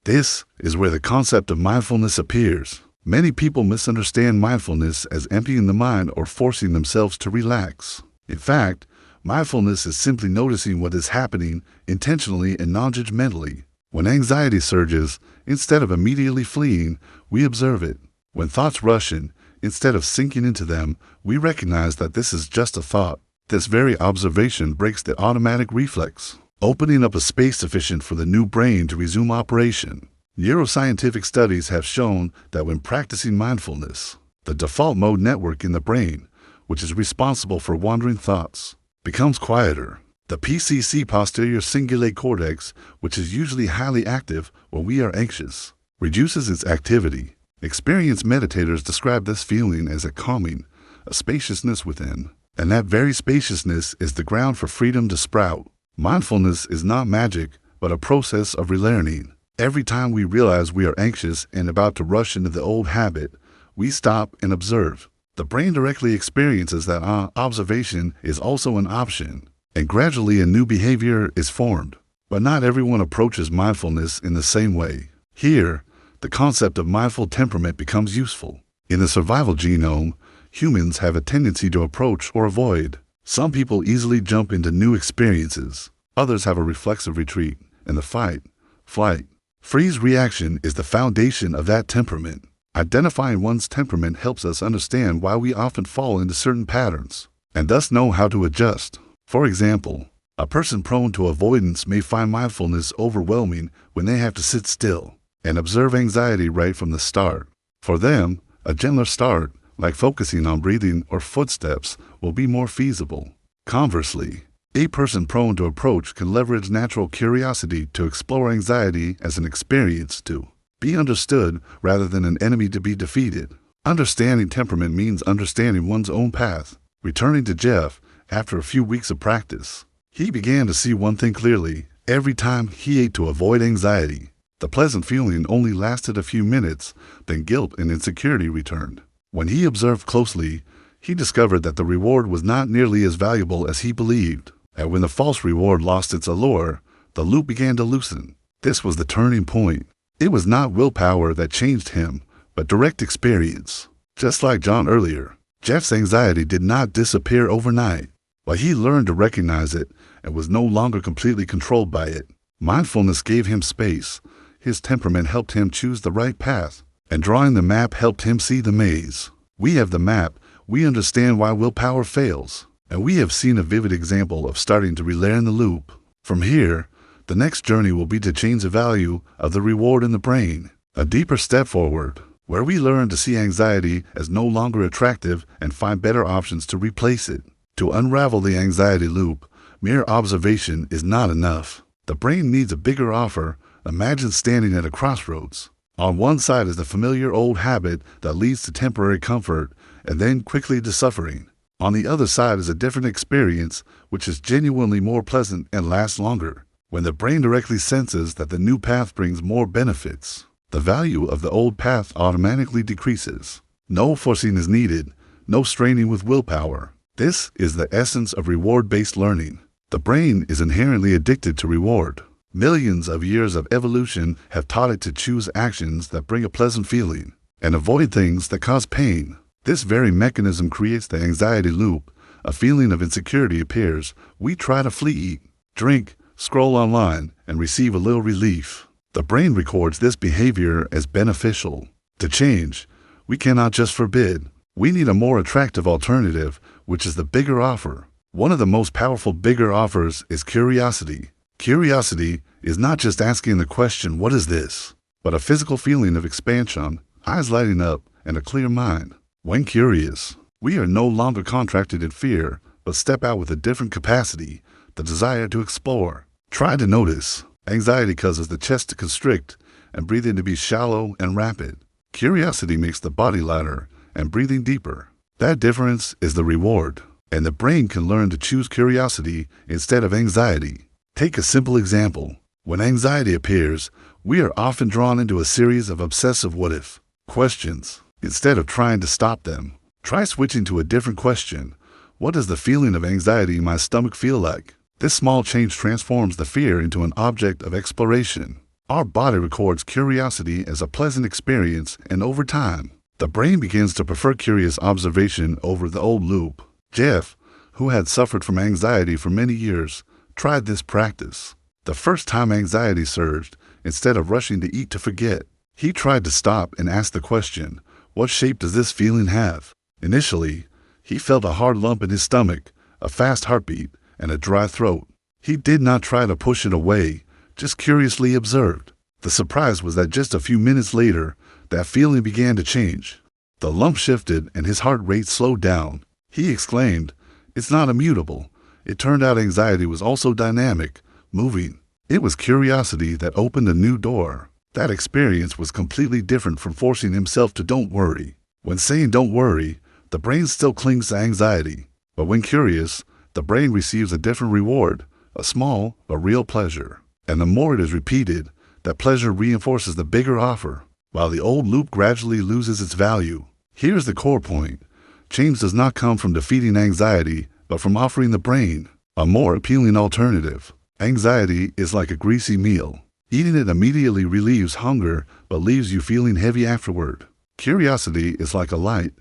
This is where the concept of mindfulness appears. Many people misunderstand mindfulness as emptying the mind or forcing themselves to relax. In fact, mindfulness is simply noticing what is happening intentionally and non-judgmentally. When anxiety surges, instead of immediately fleeing, we observe it. When thoughts rush in, instead of sinking into them, we recognize that this is just a thought. This very observation breaks the automatic reflex, opening up a space sufficient for the new brain to resume operation. Neuroscientific studies have shown that when practicing mindfulness, the default mode network in the brain, which is responsible for wandering thoughts, becomes quieter. The PCC posterior cingulate cortex, which is usually highly active when we are anxious, reduces its activity. Experienced meditators describe this feeling as a calming, a spaciousness within, and that very spaciousness is the ground for freedom to sprout. Mindfulness is not magic, but a process of relearning. Every time we realize we are anxious and about to rush into the old habit, we stop and observe. The brain directly experiences that observation is also an option, and gradually a new behavior is formed. But not everyone approaches mindfulness in the same way. Here, the concept of mindful temperament becomes useful. In the survival genome, humans have a tendency to approach or avoid. Some people easily jump into new experiences. Others have a reflexive retreat, and the fight, flight, freeze reaction is the foundation of that temperament. Identifying one's temperament helps us understand why we often fall into certain patterns, and thus know how to adjust. For example, a person prone to avoidance may find mindfulness overwhelming when they have to sit still and observe anxiety right from the start. For them, a gentler start, like focusing on breathing or footsteps, will be more feasible. Conversely, a person prone to approach can leverage natural curiosity to explore anxiety as an experience to be understood rather than an enemy to be defeated. Understanding temperament means understanding one's own path. Returning to Jeff, after a few weeks of practice, he began to see one thing clearly. Every time he ate to avoid anxiety, the pleasant feeling only lasted a few minutes, then guilt and insecurity returned. When he observed closely, he discovered that the reward was not nearly as valuable as he believed. And when the false reward lost its allure, the loop began to loosen. This was the turning point. It was not willpower that changed him, but direct experience. Just like John earlier, Jeff's anxiety did not disappear overnight, but he learned to recognize it and was no longer completely controlled by it. Mindfulness gave him space. His temperament helped him choose the right path, and drawing the map helped him see the maze. We have the map, we understand why willpower fails, and we have seen a vivid example of starting to relearn the loop. From here, the next journey will be to change the value of the reward in the brain, a deeper step forward, where we learn to see anxiety as no longer attractive and find better options to replace it. To unravel the anxiety loop, mere observation is not enough. The brain needs a bigger offer. Imagine standing at a crossroads. On one side is the familiar old habit that leads to temporary comfort and then quickly to suffering. On the other side is a different experience, which is genuinely more pleasant and lasts longer. When the brain directly senses that the new path brings more benefits, the value of the old path automatically decreases. No forcing is needed, no straining with willpower. This is the essence of reward-based learning. The brain is inherently addicted to reward. Millions of years of evolution have taught it to choose actions that bring a pleasant feeling and avoid things that cause pain. This very mechanism creates the anxiety loop. A feeling of insecurity appears. We try to flee, drink, scroll online, and receive a little relief. The brain records this behavior as beneficial. To change, we cannot just forbid. We need a more attractive alternative, which is the bigger offer. One of the most powerful bigger offers is curiosity. Curiosity is not just asking the question, "What is this?" but a physical feeling of expansion, eyes lighting up, and a clear mind. When curious, we are no longer contracted in fear, but step out with a different capacity, the desire to explore. Try to notice. Anxiety causes the chest to constrict and breathing to be shallow and rapid. Curiosity makes the body lighter and breathing deeper. That difference is the reward, and the brain can learn to choose curiosity instead of anxiety. Take a simple example. When anxiety appears, we are often drawn into a series of obsessive what-if questions. Instead of trying to stop them, try switching to a different question. What does the feeling of anxiety in my stomach feel like? This small change transforms the fear into an object of exploration. Our body records curiosity as a pleasant experience, and over time, the brain begins to prefer curious observation over the old loop. Jeff, who had suffered from anxiety for many years, tried this practice. The first time anxiety surged, instead of rushing to eat to forget, he tried to stop and ask the question, "What shape does this feeling have?" Initially, he felt a hard lump in his stomach, a fast heartbeat, and a dry throat. He did not try to push it away, just curiously observed. The surprise was that just a few minutes later, that feeling began to change. The lump shifted and his heart rate slowed down. He exclaimed, "It's not immutable." It turned out anxiety was also dynamic, moving. It was curiosity that opened a new door. That experience was completely different from forcing himself to don't worry. When saying don't worry, the brain still clings to anxiety. But when curious, the brain receives a different reward, a small but real pleasure. And the more it is repeated, that pleasure reinforces the bigger offer, while the old loop gradually loses its value. Here's the core point. Change does not come from defeating anxiety, but from offering the brain a more appealing alternative. Anxiety is like a greasy meal. Eating it immediately relieves hunger, but leaves you feeling heavy afterward. Curiosity is like a light,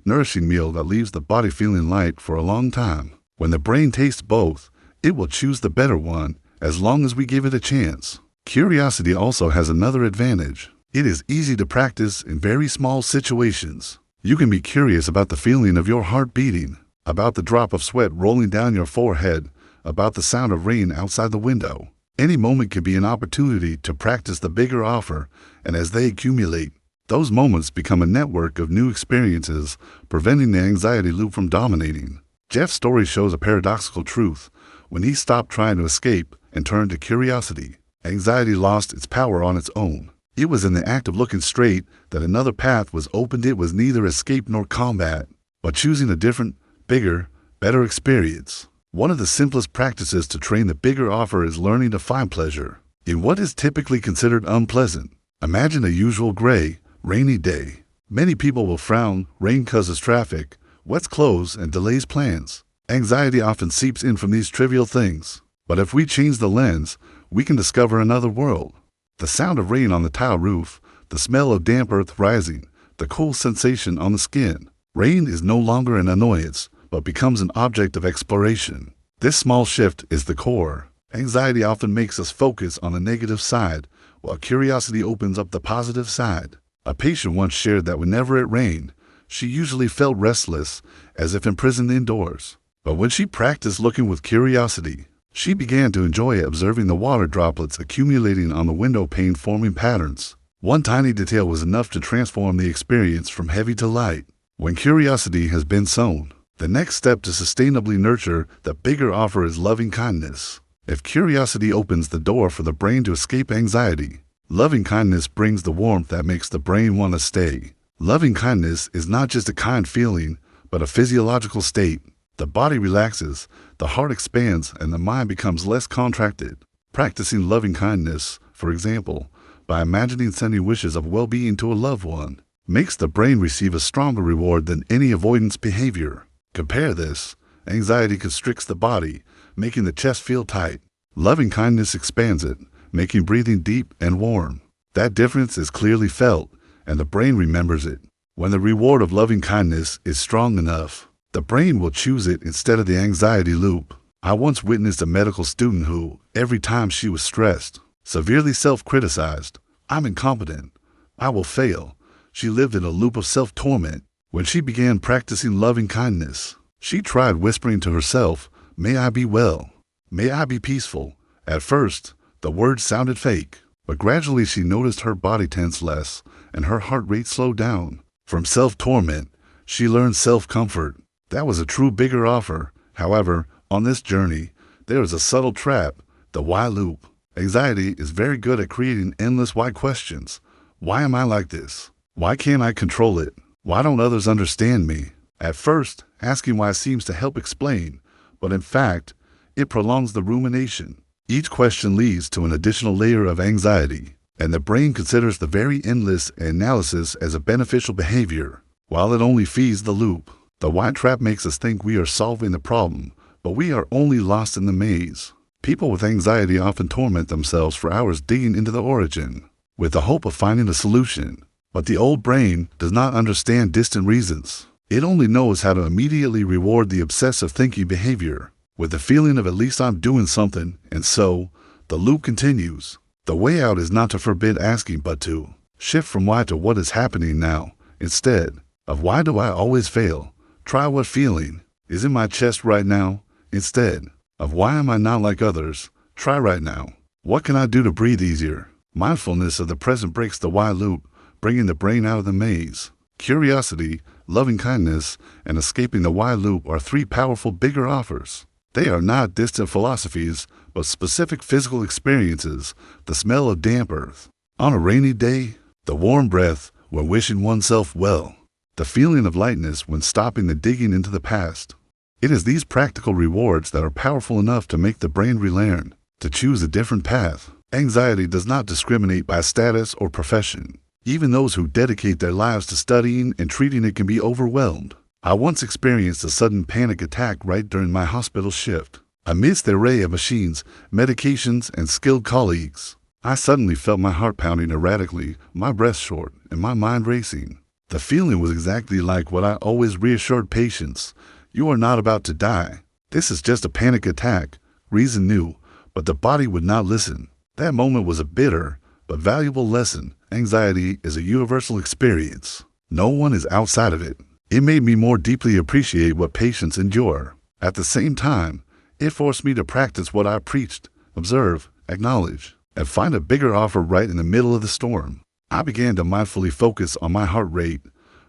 nourishing meal that leaves the body feeling light for a long time. When the brain tastes both, it will choose the better one, as long as we give it a chance. Curiosity also has another advantage. It is easy to practice in very small situations. You can be curious about the feeling of your heart beating, about the drop of sweat rolling down your forehead, about the sound of rain outside the window. Any moment can be an opportunity to practice the bigger offer, and as they accumulate, those moments become a network of new experiences, preventing the anxiety loop from dominating. Jeff's story shows a paradoxical truth. When he stopped trying to escape and turned to curiosity, anxiety lost its power on its own. It was in the act of looking straight that another path was opened. It was neither escape nor combat, but choosing a different, bigger, better experience. One of the simplest practices to train the bigger offer is learning to find pleasure in what is typically considered unpleasant. Imagine a usual gray, rainy day. Many people will frown. Rain causes traffic, wets clothes, and delays plans. Anxiety often seeps in from these trivial things. But if we change the lens, we can discover another world. The sound of rain on the tile roof, the smell of damp earth rising, the cool sensation on the skin. Rain is no longer an annoyance, but becomes an object of exploration. This small shift is the core. Anxiety often makes us focus on the negative side, while curiosity opens up the positive side. A patient once shared that whenever it rained, she usually felt restless, as if imprisoned indoors. But when she practiced looking with curiosity, she began to enjoy observing the water droplets accumulating on the window pane, forming patterns. One tiny detail was enough to transform the experience from heavy to light. When curiosity has been sown, the next step to sustainably nurture the bigger offer is loving kindness. If curiosity opens the door for the brain to escape anxiety, loving kindness brings the warmth that makes the brain want to stay. Loving kindness is not just a kind feeling, but a physiological state. The body relaxes, the heart expands, and the mind becomes less contracted. Practicing loving kindness, for example, by imagining sending wishes of well-being to a loved one, makes the brain receive a stronger reward than any avoidance behavior. Compare this. Anxiety constricts the body, making the chest feel tight. Loving kindness expands it, making breathing deep and warm. That difference is clearly felt, and the brain remembers it. When the reward of loving kindness is strong enough, the brain will choose it instead of the anxiety loop. I once witnessed a medical student who, every time she was stressed, severely self-criticized. "I'm incompetent. I will fail." She lived in a loop of self-torment. When she began practicing loving kindness, she tried whispering to herself, "May I be well. May I be peaceful." At first, the words sounded fake, but gradually she noticed her body tense less and her heart rate slowed down. From self-torment, she learned self-comfort. That was a true bigger offer. However, on this journey, there is a subtle trap, the why loop. Anxiety is very good at creating endless why questions. Why am I like this? Why can't I control it? Why don't others understand me? At first, asking why seems to help explain, but in fact, it prolongs the rumination. Each question leads to an additional layer of anxiety, and the brain considers the very endless analysis as a beneficial behavior, while it only feeds the loop. The why trap makes us think we are solving the problem, but we are only lost in the maze. People with anxiety often torment themselves for hours digging into the origin, with the hope of finding a solution. But the old brain does not understand distant reasons. It only knows how to immediately reward the obsessive thinking behavior, with the feeling of at least I'm doing something, and so, the loop continues. The way out is not to forbid asking, but to shift from why to what is happening now. Instead of why do I always fail, try what feeling is in my chest right now. Instead of why am I not like others, try right now. What can I do to breathe easier? Mindfulness of the present breaks the why loop, bringing the brain out of the maze. Curiosity, loving kindness, and escaping the why loop are three powerful bigger offers. They are not distant philosophies, but specific physical experiences. The smell of damp earth on a rainy day, the warm breath when wishing oneself well, the feeling of lightness when stopping the digging into the past. It is these practical rewards that are powerful enough to make the brain relearn to choose a different path. Anxiety does not discriminate by status or profession. Even those who dedicate their lives to studying and treating it can be overwhelmed. I once experienced a sudden panic attack right during my hospital shift. Amidst the array of machines, medications, and skilled colleagues, I suddenly felt my heart pounding erratically, my breath short, and my mind racing. The feeling was exactly like what I always reassured patients. You are not about to die. This is just a panic attack. Reason knew, but the body would not listen. That moment was a bitter but valuable lesson. Anxiety is a universal experience. No one is outside of it. It made me more deeply appreciate what patients endure. At the same time, it forced me to practice what I preached: observe, acknowledge, and find a bigger offer right in the middle of the storm. I began to mindfully focus on my heart rate,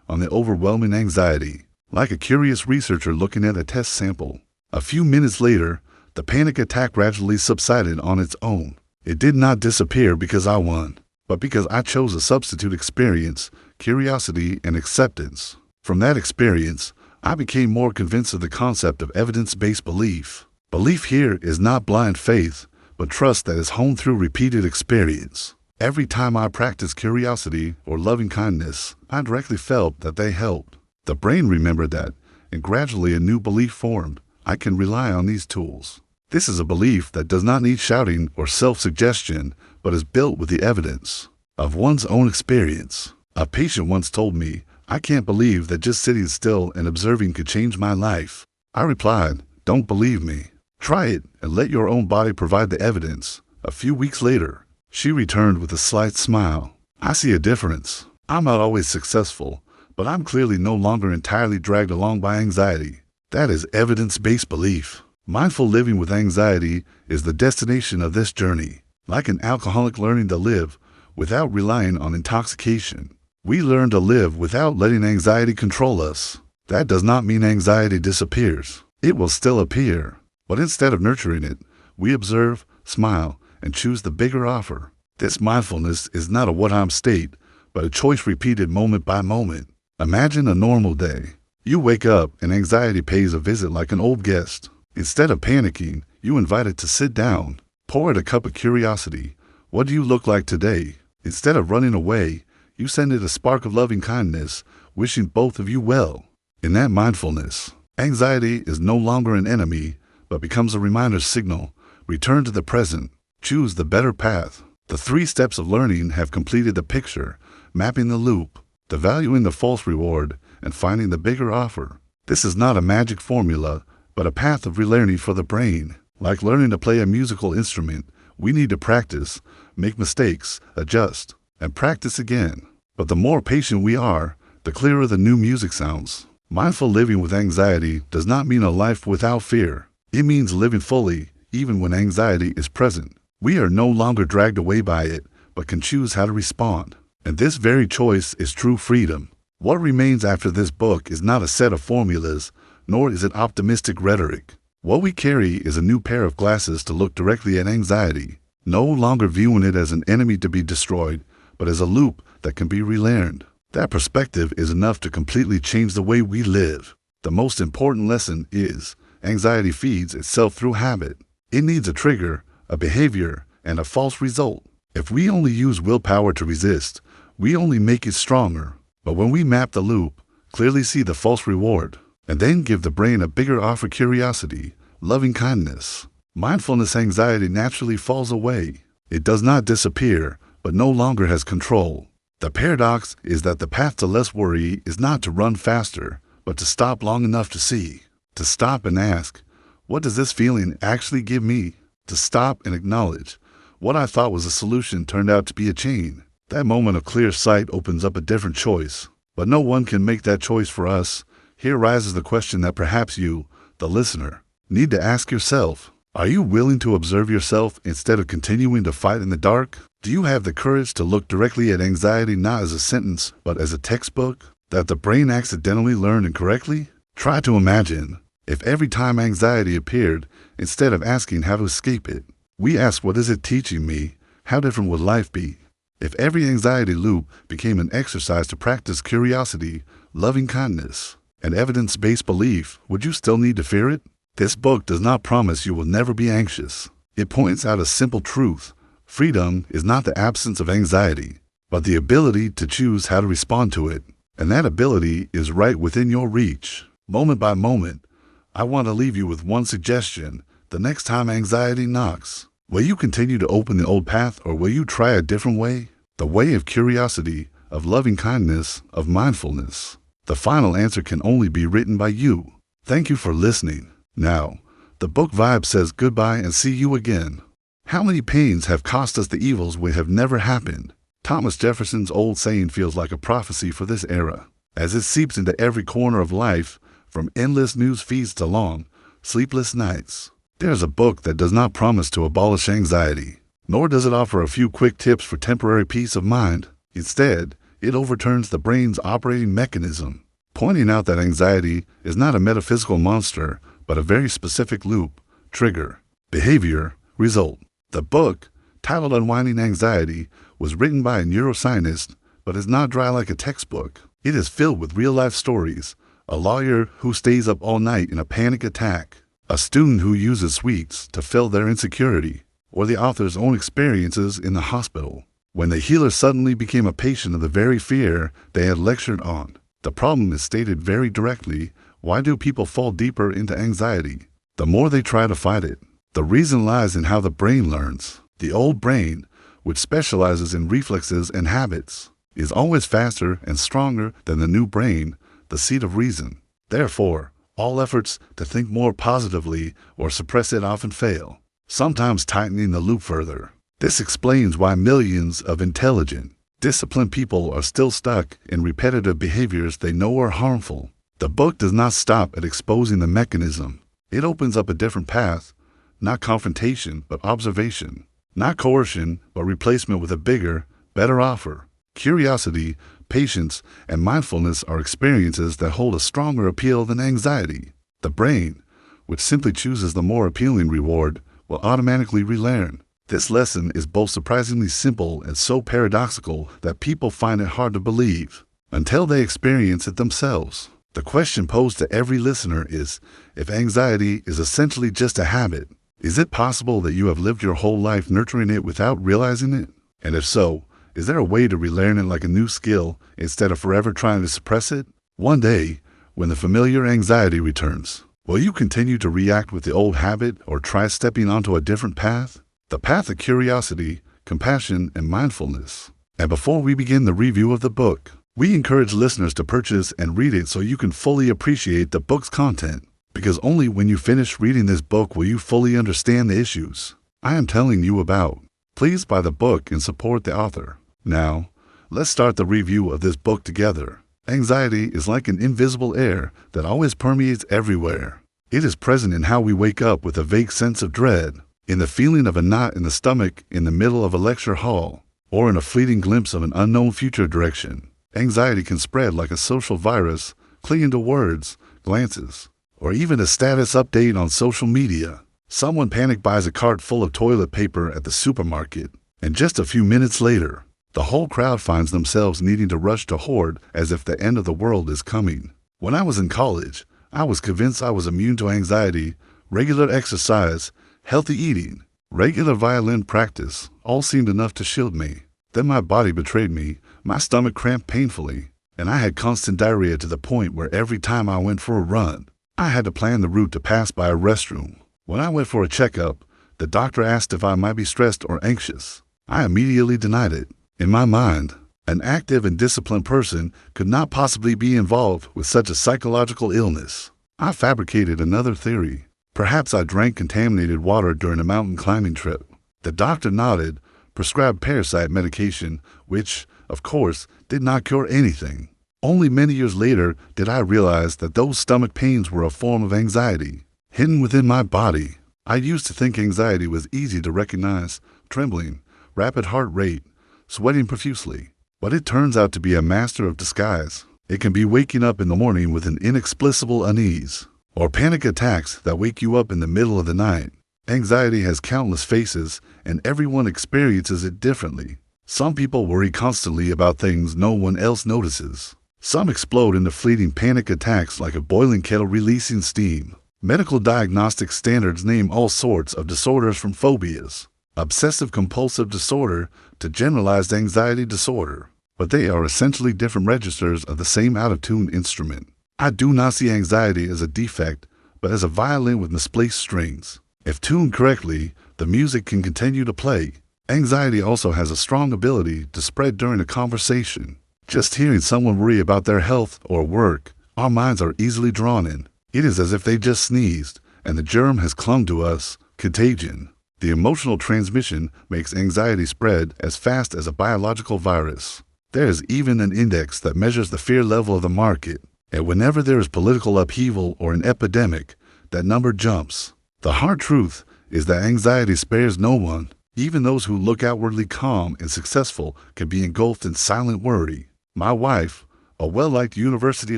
on the overwhelming anxiety, like a curious researcher looking at a test sample. A few minutes later, the panic attack gradually subsided on its own. It did not disappear because I won, but because I chose a substitute experience: curiosity and acceptance. From that experience, I became more convinced of the concept of evidence-based belief. Belief here is not blind faith, but trust that is honed through repeated experience. Every time I practiced curiosity or loving kindness, I directly felt that they helped. The brain remembered that, and gradually a new belief formed. I can rely on these tools. This is a belief that does not need shouting or self-suggestion, but is built with the evidence of one's own experience. A patient once told me, "I can't believe that just sitting still and observing could change my life." I replied, "Don't believe me. Try it and let your own body provide the evidence." A few weeks later, she returned with a slight smile. "I see a difference. I'm not always successful, but I'm clearly no longer entirely dragged along by anxiety." That is evidence-based belief. Mindful living with anxiety is the destination of this journey. Like an alcoholic learning to live without relying on intoxication, we learn to live without letting anxiety control us. That does not mean anxiety disappears. It will still appear. But instead of nurturing it, we observe, smile, and choose the bigger offer. This mindfulness is not a what-I'm state, but a choice repeated moment by moment. Imagine a normal day. You wake up and anxiety pays a visit like an old guest. Instead of panicking, you invite it to sit down. Pour it a cup of curiosity. What do you look like today? Instead of running away, you send it a spark of loving kindness, wishing both of you well. In that mindfulness, anxiety is no longer an enemy, but becomes a reminder signal. Return to the present. Choose the better path. The 3 steps of learning have completed the picture: mapping the loop, devaluing the false reward, and finding the bigger offer. This is not a magic formula, but a path of relearning for the brain. Like learning to play a musical instrument, we need to practice, make mistakes, adjust, and practice again. But the more patient we are, the clearer the new music sounds. Mindful living with anxiety does not mean a life without fear. It means living fully, even when anxiety is present. We are no longer dragged away by it, but can choose how to respond. And this very choice is true freedom. What remains after this book is not a set of formulas, nor is it optimistic rhetoric. What we carry is a new pair of glasses to look directly at anxiety, no longer viewing it as an enemy to be destroyed, but as a loop that can be relearned. That perspective is enough to completely change the way we live. The most important lesson is, anxiety feeds itself through habit. It needs a trigger, a behavior, and a false result. If we only use willpower to resist, we only make it stronger. But when we map the loop, clearly see the false reward, and then give the brain a bigger offer: curiosity, loving kindness, mindfulness anxiety naturally falls away. It does not disappear, but no longer has control. The paradox is that the path to less worry is not to run faster, but to stop long enough to see, to stop and ask, what does this feeling actually give me? To stop and acknowledge, what I thought was a solution turned out to be a chain. That moment of clear sight opens up a different choice, but no one can make that choice for us. Here rises the question that perhaps you, the listener, need to ask yourself. Are you willing to observe yourself instead of continuing to fight in the dark? Do you have the courage to look directly at anxiety not as a sentence, but as a textbook that the brain accidentally learned incorrectly? Try to imagine if every time anxiety appeared, instead of asking how to escape it, we asked, what is it teaching me? How different would life be? If every anxiety loop became an exercise to practice curiosity, loving kindness, and evidence-based belief, would you still need to fear it? This book does not promise you will never be anxious. It points out a simple truth. Freedom is not the absence of anxiety, but the ability to choose how to respond to it. And that ability is right within your reach. Moment by moment, I want to leave you with one suggestion. The next time anxiety knocks, will you continue to open the old path, or will you try a different way? The way of curiosity, of loving kindness, of mindfulness. The final answer can only be written by you. Thank you for listening. Now, the book vibe says goodbye and see you again. How many pains have cost us the evils we have never happened? Thomas Jefferson's old saying feels like a prophecy for this era, as it seeps into every corner of life, from endless news feeds to long, sleepless nights. There's a book that does not promise to abolish anxiety, nor does it offer a few quick tips for temporary peace of mind. Instead, it overturns the brain's operating mechanism, pointing out that anxiety is not a metaphysical monster, but a very specific loop, trigger, behavior, result. The book, titled Unwinding Anxiety, was written by a neuroscientist, but is not dry like a textbook. It is filled with real-life stories, a lawyer who stays up all night in a panic attack, a student who uses sweets to fill their insecurity, or the author's own experiences in the hospital, when the healer suddenly became a patient of the very fear they had lectured on. The problem is stated very directly. Why do people fall deeper into anxiety? The more they try to fight it. The reason lies in how the brain learns. The old brain, which specializes in reflexes and habits, is always faster and stronger than the new brain, the seat of reason. Therefore, all efforts to think more positively or suppress it often fail, sometimes tightening the loop further. This explains why millions of intelligent, disciplined people are still stuck in repetitive behaviors they know are harmful. The book does not stop at exposing the mechanism. It opens up a different path, not confrontation, but observation, not coercion, but replacement with a bigger, better offer. Curiosity, patience, and mindfulness are experiences that hold a stronger appeal than anxiety. The brain, which simply chooses the more appealing reward, will automatically relearn. This lesson is both surprisingly simple and so paradoxical that people find it hard to believe until they experience it themselves. The question posed to every listener is, if anxiety is essentially just a habit, is it possible that you have lived your whole life nurturing it without realizing it? And if so, is there a way to relearn it like a new skill instead of forever trying to suppress it? One day, when the familiar anxiety returns, will you continue to react with the old habit or try stepping onto a different path? The path of curiosity, compassion, and mindfulness. And before we begin the review of the book, we encourage listeners to purchase and read it so you can fully appreciate the book's content. Because only when you finish reading this book will you fully understand the issues I am telling you about. Please buy the book and support the author. Now, let's start the review of this book together. Anxiety is like an invisible air that always permeates everywhere. It is present in how we wake up with a vague sense of dread, in the feeling of a knot in the stomach in the middle of a lecture hall, or in a fleeting glimpse of an unknown future direction. Anxiety can spread like a social virus, clinging to words, glances, or even a status update on social media. Someone panic buys a cart full of toilet paper at the supermarket, and just a few minutes later, the whole crowd finds themselves needing to rush to hoard as if the end of the world is coming. When I was in college, I was convinced I was immune to anxiety. Regular exercise, healthy eating, regular violin practice, all seemed enough to shield me. Then my body betrayed me, my stomach cramped painfully, and I had constant diarrhea to the point where every time I went for a run, I had to plan the route to pass by a restroom. When I went for a checkup, The doctor asked if I might be stressed or anxious. I immediately denied it. In my mind, an active and disciplined person could not possibly be involved with such a psychological illness. I fabricated another theory. Perhaps I drank contaminated water during a mountain climbing trip. The doctor nodded, prescribed parasite medication, which, of course, did not cure anything. Only many years later did I realize that those stomach pains were a form of anxiety, hidden within my body. I used to think anxiety was easy to recognize: trembling, rapid heart rate, sweating profusely. But it turns out to be a master of disguise. It can be waking up in the morning with an inexplicable unease, or panic attacks that wake you up in the middle of the night. Anxiety has countless faces, and everyone experiences it differently. Some people worry constantly about things no one else notices. Some explode into fleeting panic attacks like a boiling kettle releasing steam. Medical diagnostic standards name all sorts of disorders, from phobias, obsessive-compulsive disorder, to generalized anxiety disorder. But they are essentially different registers of the same out-of-tune instrument. I do not see anxiety as a defect, but as a violin with misplaced strings. If tuned correctly, the music can continue to play. Anxiety also has a strong ability to spread during a conversation. Just hearing someone worry about their health or work, our minds are easily drawn in. It is as if they just sneezed, and the germ has clung to us. Contagion. The emotional transmission makes anxiety spread as fast as a biological virus. There is even an index that measures the fear level of the market, and whenever there is political upheaval or an epidemic, that number jumps. The hard truth is that anxiety spares no one. Even those who look outwardly calm and successful can be engulfed in silent worry. My wife, a well-liked university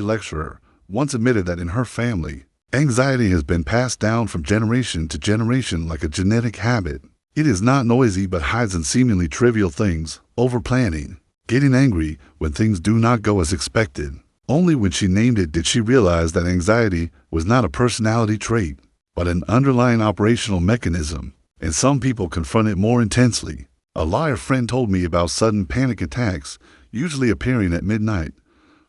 lecturer, once admitted that in her family, anxiety has been passed down from generation to generation like a genetic habit. It is not noisy but hides in seemingly trivial things: over-planning, getting angry when things do not go as expected. Only when she named it did she realize that anxiety was not a personality trait, but an underlying operational mechanism, and some people confront it more intensely. A lawyer friend told me about sudden panic attacks, usually appearing at midnight,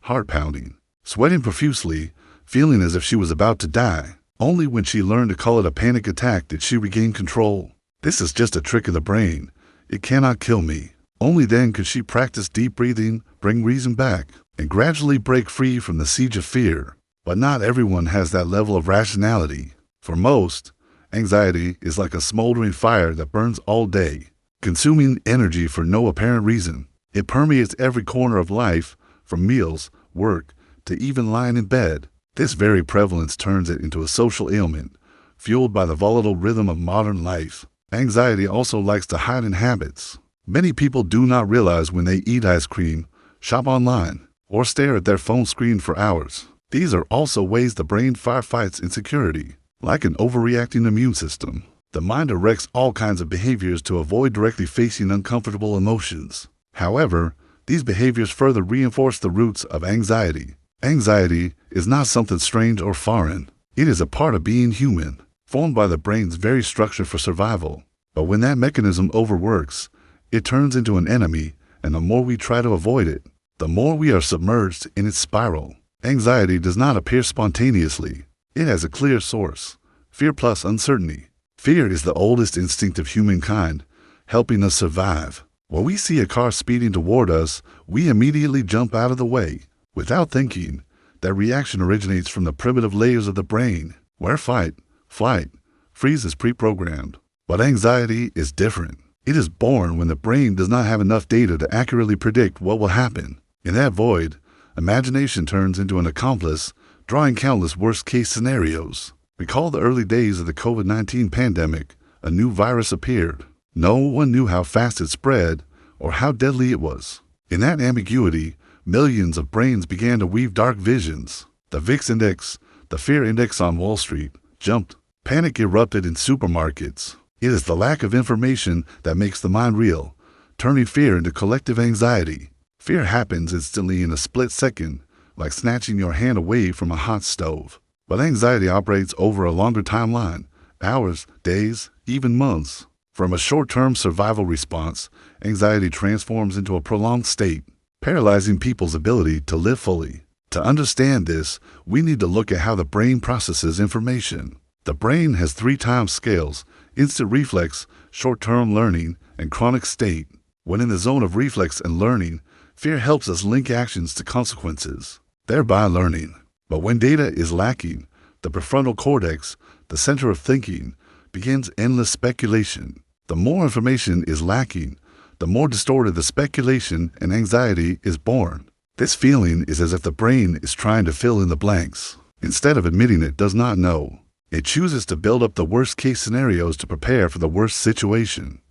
heart pounding, sweating profusely, feeling as if she was about to die. Only when she learned to call it a panic attack did she regain control. This is just a trick of the brain. It cannot kill me. Only then could she practice deep breathing, bring reason back, and gradually break free from the siege of fear. But not everyone has that level of rationality. For most, anxiety is like a smoldering fire that burns all day, consuming energy for no apparent reason. It permeates every corner of life, from meals, work, to even lying in bed. This very prevalence turns it into a social ailment, fueled by the volatile rhythm of modern life. Anxiety also likes to hide in habits. Many people do not realize when they eat ice cream, shop online, or stare at their phone screen for hours. These are also ways the brain firefights insecurity. Like an overreacting immune system, the mind directs all kinds of behaviors to avoid directly facing uncomfortable emotions. However, these behaviors further reinforce the roots of anxiety. Anxiety is not something strange or foreign. It is a part of being human, formed by the brain's very structure for survival. But when that mechanism overworks, it turns into an enemy, and the more we try to avoid it, the more we are submerged in its spiral. Anxiety does not appear spontaneously. It has a clear source: fear plus uncertainty. Fear is the oldest instinct of humankind, helping us survive. When we see a car speeding toward us, we immediately jump out of the way. Without thinking, that reaction originates from the primitive layers of the brain, where fight, flight, freeze is pre-programmed. But anxiety is different. It is born when the brain does not have enough data to accurately predict what will happen. In that void, imagination turns into an accomplice, drawing countless worst-case scenarios. Recall the early days of the COVID-19 pandemic. A new virus appeared. No one knew how fast it spread or how deadly it was. In that ambiguity, millions of brains began to weave dark visions. The VIX index, the fear index on Wall Street, jumped. Panic erupted in supermarkets. It is the lack of information that makes the mind reel, turning fear into collective anxiety. Fear happens instantly in a split second, like snatching your hand away from a hot stove. But anxiety operates over a longer timeline: hours, days, even months. From a short-term survival response, anxiety transforms into a prolonged state, paralyzing people's ability to live fully. To understand this, we need to look at how the brain processes information. The brain has 3 time scales: instant reflex, short-term learning, and chronic state. When in the zone of reflex and learning, fear helps us link actions to consequences, thereby learning. But when data is lacking, the prefrontal cortex, the center of thinking, begins endless speculation. The more information is lacking, the more distorted the speculation and anxiety is born. This feeling is as if the brain is trying to fill in the blanks. Instead of admitting it does not know, it chooses to build up the worst-case scenarios to prepare for the worst situation.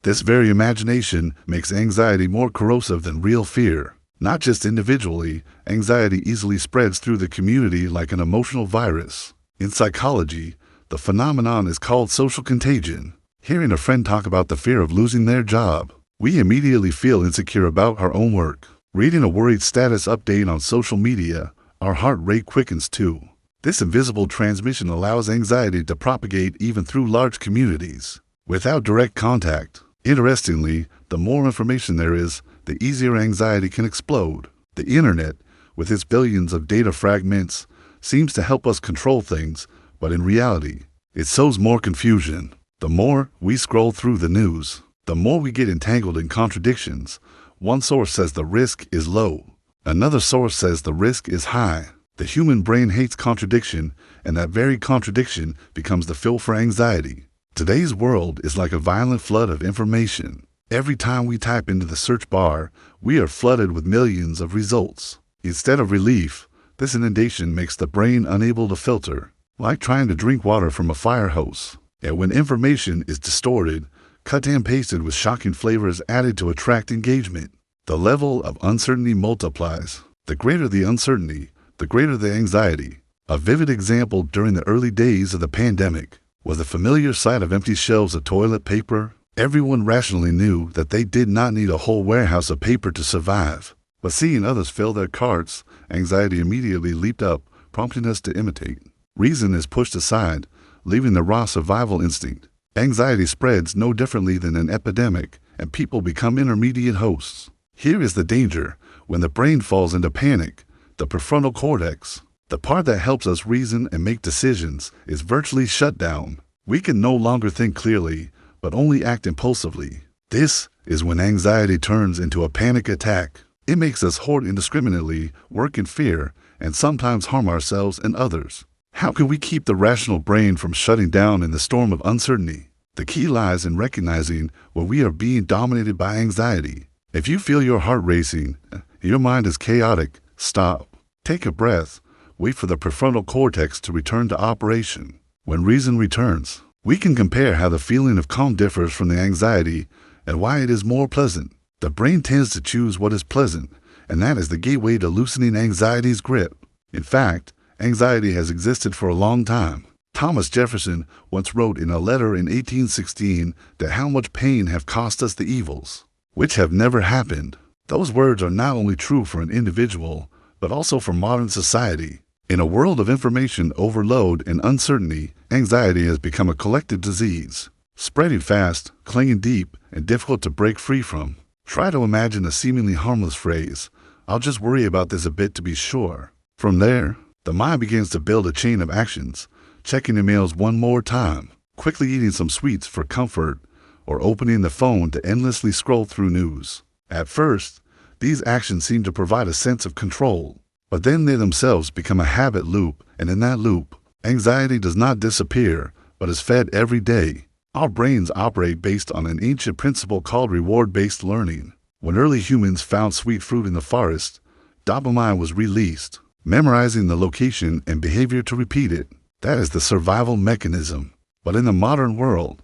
This very imagination makes anxiety more corrosive than real fear. Not just individually, anxiety easily spreads through the community like an emotional virus. In psychology, the phenomenon is called social contagion. Hearing a friend talk about the fear of losing their job, we immediately feel insecure about our own work. Reading a worried status update on social media, our heart rate quickens too. This invisible transmission allows anxiety to propagate even through large communities, without direct contact. Interestingly, the more information there is, the easier anxiety can explode. The internet, with its billions of data fragments, seems to help us control things, but in reality, it sows more confusion. The more we scroll through the news, the more we get entangled in contradictions. One source says the risk is low. Another source says the risk is high. The human brain hates contradiction, and that very contradiction becomes the fuel for anxiety. Today's world is like a violent flood of information. Every time we type into the search bar, we are flooded with millions of results. Instead of relief, this inundation makes the brain unable to filter, like trying to drink water from a fire hose. And when information is distorted, cut and pasted with shocking flavors added to attract engagement, the level of uncertainty multiplies. The greater the uncertainty, the greater the anxiety. A vivid example during the early days of the pandemic was the familiar sight of empty shelves of toilet paper. Everyone rationally knew that they did not need a whole warehouse of paper to survive. But seeing others fill their carts, anxiety immediately leaped up, prompting us to imitate. Reason is pushed aside, leaving the raw survival instinct. Anxiety spreads no differently than an epidemic, and people become intermediate hosts. Here is the danger. When the brain falls into panic, the prefrontal cortex, the part that helps us reason and make decisions, is virtually shut down. We can no longer think clearly, but only act impulsively. This is when anxiety turns into a panic attack. It makes us hoard indiscriminately, work in fear, and sometimes harm ourselves and others. How can we keep the rational brain from shutting down in the storm of uncertainty? The key lies in recognizing when we are being dominated by anxiety. If you feel your heart racing, your mind is chaotic, stop. Take a breath. Wait for the prefrontal cortex to return to operation. When reason returns, we can compare how the feeling of calm differs from the anxiety and why it is more pleasant. The brain tends to choose what is pleasant, and that is the gateway to loosening anxiety's grip. In fact, anxiety has existed for a long time. Thomas Jefferson once wrote in a letter in 1816 that how much pain have cost us the evils, which have never happened. Those words are not only true for an individual, but also for modern society. In a world of information overload and uncertainty, anxiety has become a collective disease, spreading fast, clinging deep, and difficult to break free from. Try to imagine a seemingly harmless phrase, "I'll just worry about this a bit to be sure." From there, the mind begins to build a chain of actions, checking emails one more time, quickly eating some sweets for comfort, or opening the phone to endlessly scroll through news. At first, these actions seem to provide a sense of control, but then they themselves become a habit loop, and in that loop, anxiety does not disappear, but is fed every day. Our brains operate based on an ancient principle called reward-based learning. When early humans found sweet fruit in the forest, dopamine was released, memorizing the location and behavior to repeat it. That is the survival mechanism. But in the modern world,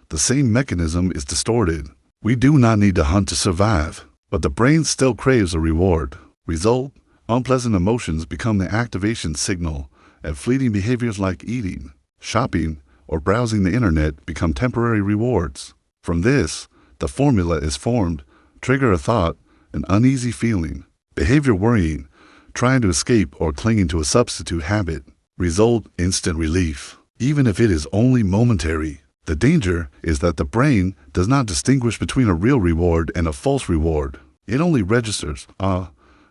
the same mechanism is distorted. We do not need to hunt to survive, but the brain still craves a reward. Result, unpleasant emotions become the activation signal, and fleeting behaviors like eating, shopping, or browsing the internet become temporary rewards. From this, the formula is formed: trigger a thought, an uneasy feeling, behavior worrying, trying to escape or clinging to a substitute habit. Result, instant relief, even if it is only momentary. The danger is that the brain does not distinguish between a real reward and a false reward. It only registers,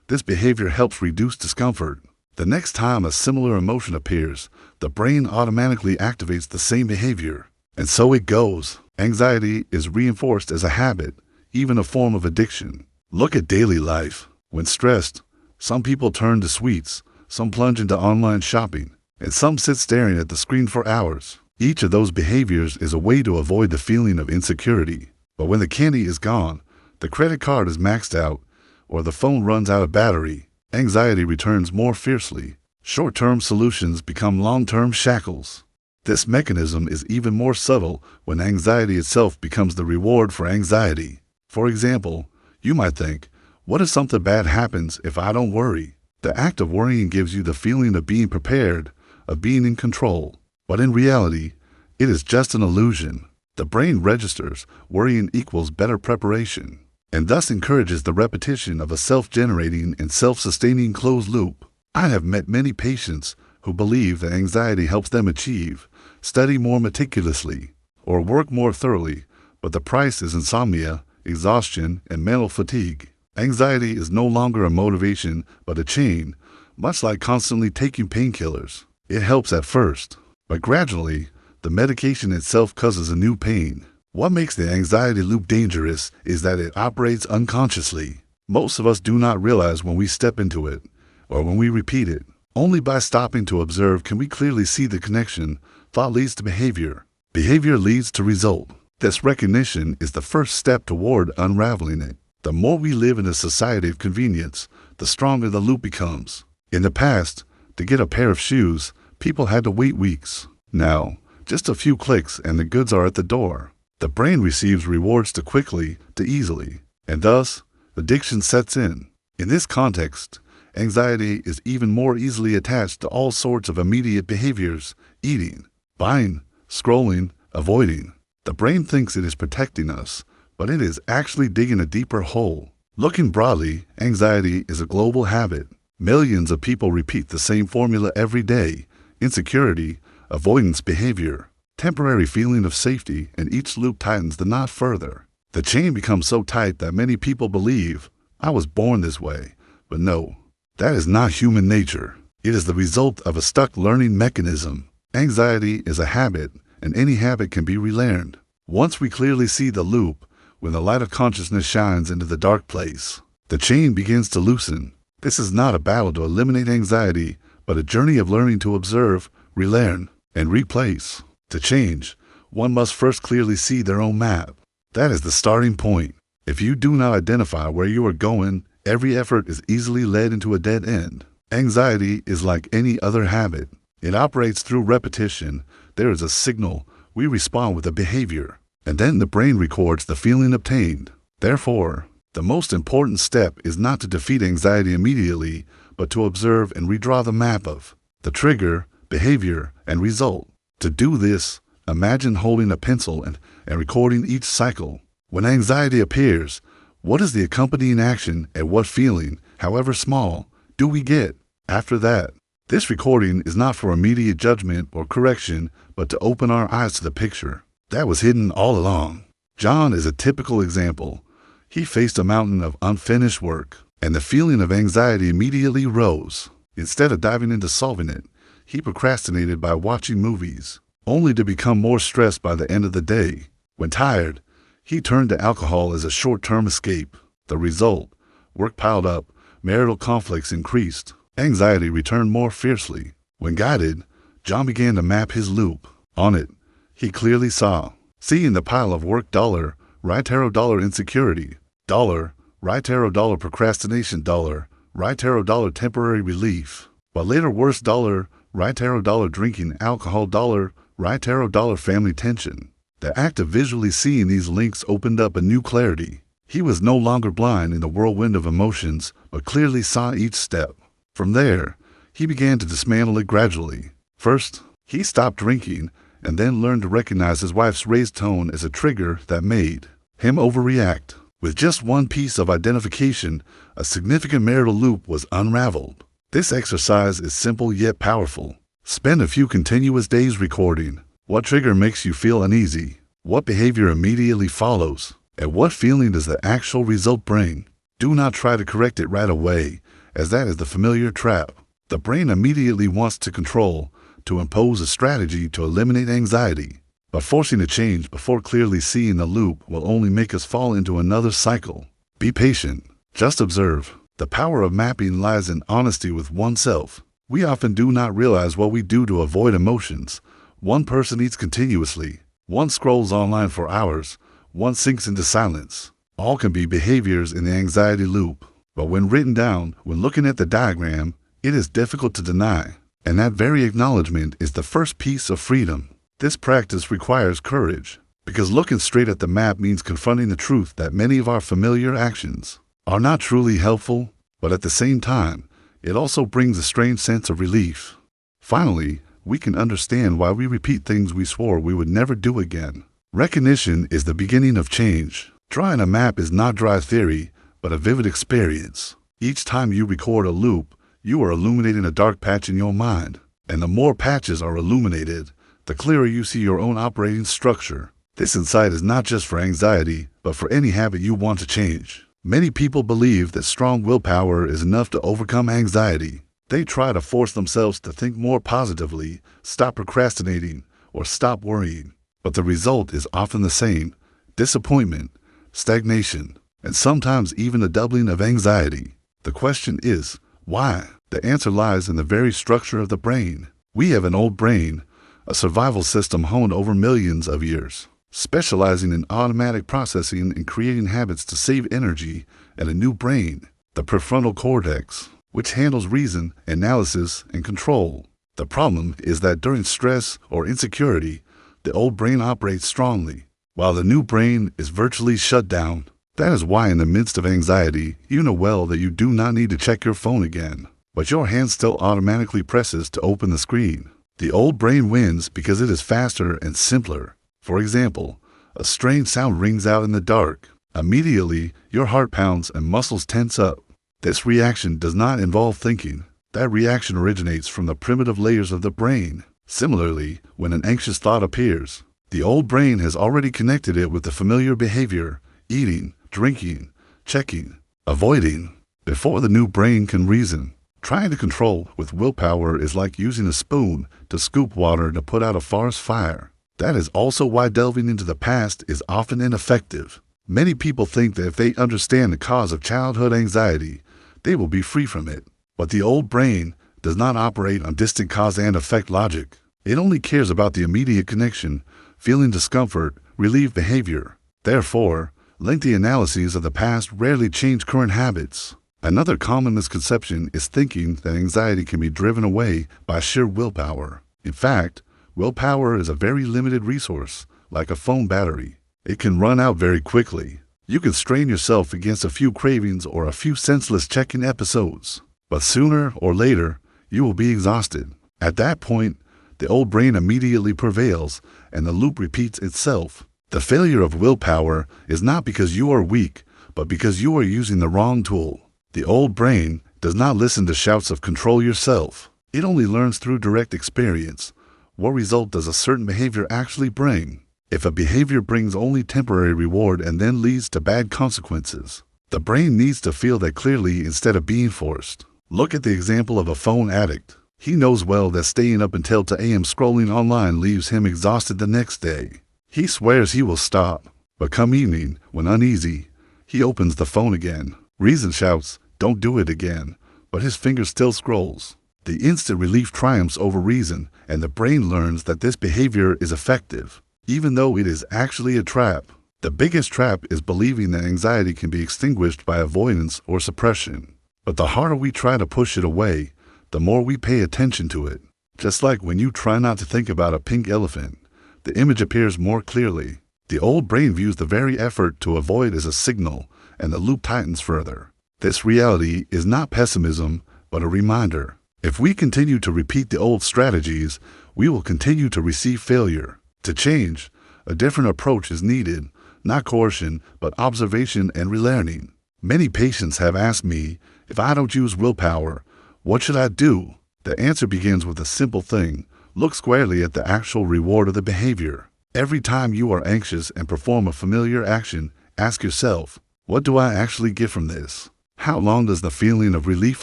this behavior helps reduce discomfort. The next time a similar emotion appears, the brain automatically activates the same behavior. And so it goes. Anxiety is reinforced as a habit, even a form of addiction. Look at daily life. When stressed, some people turn to sweets, some plunge into online shopping, and some sit staring at the screen for hours. Each of those behaviors is a way to avoid the feeling of insecurity. But when the candy is gone, the credit card is maxed out, or the phone runs out of battery, anxiety returns more fiercely. Short-term solutions become long-term shackles. This mechanism is even more subtle when anxiety itself becomes the reward for anxiety. For example, you might think, what if something bad happens if I don't worry? The act of worrying gives you the feeling of being prepared, of being in control. But in reality, it is just an illusion. The brain registers worrying equals better preparation, and thus encourages the repetition of a self-generating and self-sustaining closed loop. I have met many patients who believe that anxiety helps them achieve, study more meticulously, or work more thoroughly, but the price is insomnia, exhaustion, and mental fatigue. Anxiety is no longer a motivation, but a chain, much like constantly taking painkillers. It helps at first, but gradually, the medication itself causes a new pain. What makes the anxiety loop dangerous is that it operates unconsciously. Most of us do not realize when we step into it, or when we repeat it. Only by stopping to observe can we clearly see the connection. Thought leads to behavior. Behavior leads to result. This recognition is the first step toward unraveling it. The more we live in a society of convenience, the stronger the loop becomes. In the past, to get a pair of shoes, people had to wait weeks. Now, just a few clicks and the goods are at the door. The brain receives rewards too quickly, too easily, and thus, addiction sets in. In this context, anxiety is even more easily attached to all sorts of immediate behaviors: eating, buying, scrolling, avoiding. The brain thinks it is protecting us, but it is actually digging a deeper hole. Looking broadly, anxiety is a global habit. Millions of people repeat the same formula every day: insecurity, avoidance behavior, temporary feeling of safety, and each loop tightens the knot further. The chain becomes so tight that many people believe, I was born this way. But no, that is not human nature. It is the result of a stuck learning mechanism. Anxiety is a habit, and any habit can be relearned. Once we clearly see the loop, when the light of consciousness shines into the dark place, the chain begins to loosen. This is not a battle to eliminate anxiety, but a journey of learning to observe, relearn, and replace. To change, one must first clearly see their own map. That is the starting point. If you do not identify where you are going, every effort is easily led into a dead end. Anxiety is like any other habit. It operates through repetition. There is a signal. We respond with a behavior, and then the brain records the feeling obtained. Therefore, the most important step is not to defeat anxiety immediately, but to observe and redraw the map of the trigger, behavior, and result. To do this, imagine holding a pencil and recording each cycle. When anxiety appears, what is the accompanying action and what feeling, however small, do we get? After that, this recording is not for immediate judgment or correction, but to open our eyes to the picture that was hidden all along. John is a typical example. He faced a mountain of unfinished work, and the feeling of anxiety immediately rose. Instead of diving into solving it, he procrastinated by watching movies, only to become more stressed by the end of the day. When tired, he turned to alcohol as a short-term escape. The result: work piled up, marital conflicts increased, anxiety returned more fiercely. When guided, John began to map his loop. On it, he clearly saw, seeing the pile of work $, right arrow $, insecurity, $, right arrow $, procrastination, $, right arrow $, temporary relief, but later worse, $, right arrow $, drinking, alcohol, $, right arrow $, family tension. The act of visually seeing these links opened up a new clarity. He was no longer blind in the whirlwind of emotions, but clearly saw each step. From there, he began to dismantle it gradually. First, he stopped drinking, and then learned to recognize his wife's raised tone as a trigger that made him overreact. With just one piece of identification, a significant marital loop was unraveled. This exercise is simple yet powerful. Spend a few continuous days recording. What trigger makes you feel uneasy? What behavior immediately follows? And what feeling does the actual result bring? Do not try to correct it right away, as that is the familiar trap. The brain immediately wants to control, to impose a strategy to eliminate anxiety. But forcing a change before clearly seeing the loop will only make us fall into another cycle. Be patient. Just observe. The power of mapping lies in honesty with oneself. We often do not realize what we do to avoid emotions. One person eats continuously. One scrolls online for hours. One sinks into silence. All can be behaviors in the anxiety loop. But when written down, when looking at the diagram, it is difficult to deny. And that very acknowledgement is the first piece of freedom. This practice requires courage, because looking straight at the map means confronting the truth that many of our familiar actions are not truly helpful, but at the same time, it also brings a strange sense of relief. Finally, we can understand why we repeat things we swore we would never do again. Recognition is the beginning of change. Drawing a map is not dry theory, but a vivid experience. Each time you record a loop, you are illuminating a dark patch in your mind. And the more patches are illuminated, the clearer you see your own operating structure. This insight is not just for anxiety, but for any habit you want to change. Many people believe that strong willpower is enough to overcome anxiety. They try to force themselves to think more positively, stop procrastinating, or stop worrying. But the result is often the same: disappointment, stagnation, and sometimes even a doubling of anxiety. The question is, why? The answer lies in the very structure of the brain. We have an old brain, a survival system honed over millions of years, specializing in automatic processing and creating habits to save energy, and a new brain, the prefrontal cortex, which handles reason, analysis, and control. The problem is that during stress or insecurity, the old brain operates strongly, while the new brain is virtually shut down. That is why in the midst of anxiety, you know well that you do not need to check your phone again, but your hand still automatically presses to open the screen. The old brain wins because it is faster and simpler. For example, a strange sound rings out in the dark. Immediately, your heart pounds and muscles tense up. This reaction does not involve thinking. That reaction originates from the primitive layers of the brain. Similarly, when an anxious thought appears, the old brain has already connected it with the familiar behavior: eating, drinking, checking, avoiding, before the new brain can reason. Trying to control with willpower is like using a spoon to scoop water to put out a forest fire. That is also why delving into the past is often ineffective. Many people think that if they understand the cause of childhood anxiety, they will be free from it. But the old brain does not operate on distant cause and effect logic. It only cares about the immediate connection, feeling discomfort, relieve behavior. Therefore, lengthy analyses of the past rarely change current habits. Another common misconception is thinking that anxiety can be driven away by sheer willpower. In fact, willpower is a very limited resource, like a phone battery. It can run out very quickly. You can strain yourself against a few cravings or a few senseless checking episodes, but sooner or later, you will be exhausted. At that point, the old brain immediately prevails, and the loop repeats itself. The failure of willpower is not because you are weak, but because you are using the wrong tool. The old brain does not listen to shouts of control yourself. It only learns through direct experience. What result does a certain behavior actually bring? If a behavior brings only temporary reward and then leads to bad consequences, the brain needs to feel that clearly instead of being forced. Look at the example of a phone addict. He knows well that staying up until 2 a.m. scrolling online leaves him exhausted the next day. He swears he will stop, but come evening, when uneasy, he opens the phone again. Reason shouts, "Don't do it again," but his finger still scrolls. The instant relief triumphs over reason, and the brain learns that this behavior is effective, even though it is actually a trap. The biggest trap is believing that anxiety can be extinguished by avoidance or suppression. But the harder we try to push it away, the more we pay attention to it. Just like when you try not to think about a pink elephant, the image appears more clearly. The old brain views the very effort to avoid as a signal, and the loop tightens further. This reality is not pessimism, but a reminder. If we continue to repeat the old strategies, we will continue to receive failure. To change, a different approach is needed, not coercion, but observation and relearning. Many patients have asked me, if I don't use willpower, what should I do? The answer begins with a simple thing: look squarely at the actual reward of the behavior. Every time you are anxious and perform a familiar action, ask yourself, what do I actually get from this? How long does the feeling of relief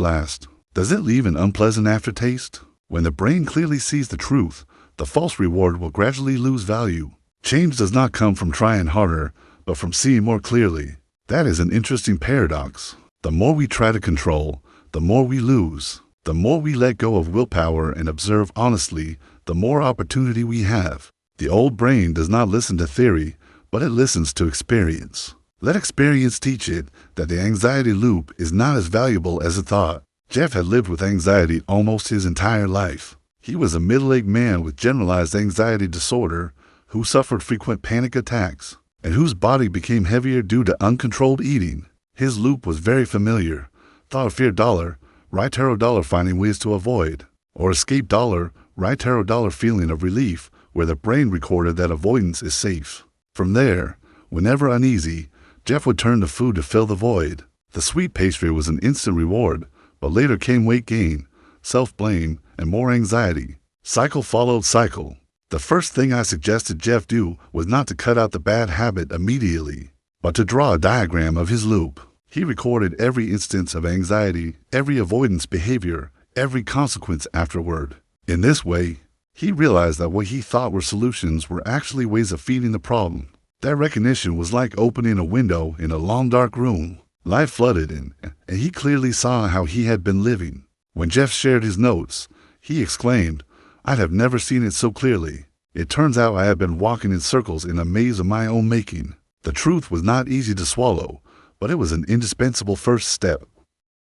last? Does it leave an unpleasant aftertaste? When the brain clearly sees the truth, the false reward will gradually lose value. Change does not come from trying harder, but from seeing more clearly. That is an interesting paradox. The more we try to control, the more we lose. The more we let go of willpower and observe honestly, the more opportunity we have. The old brain does not listen to theory, but it listens to experience. Let experience teach it that the anxiety loop is not as valuable as it thought. Jeff had lived with anxiety almost his entire life. He was a middle-aged man with generalized anxiety disorder who suffered frequent panic attacks and whose body became heavier due to uncontrolled eating. His loop was very familiar. Thought of fear dollar, right arrow dollar finding ways to avoid, or escape dollar, right arrow dollar feeling of relief where the brain recorded that avoidance is safe. From there, whenever uneasy, Jeff would turn to food to fill the void. The sweet pastry was an instant reward, but later came weight gain, self-blame, and more anxiety. Cycle followed cycle. The first thing I suggested Jeff do was not to cut out the bad habit immediately, but to draw a diagram of his loop. He recorded every instance of anxiety, every avoidance behavior, every consequence afterward. In this way, he realized that what he thought were solutions were actually ways of feeding the problem. That recognition was like opening a window in a long dark room. Light flooded in, and he clearly saw how he had been living. When Jeff shared his notes, he exclaimed, "I'd have never seen it so clearly. It turns out I had been walking in circles in a maze of my own making." The truth was not easy to swallow, but it was an indispensable first step.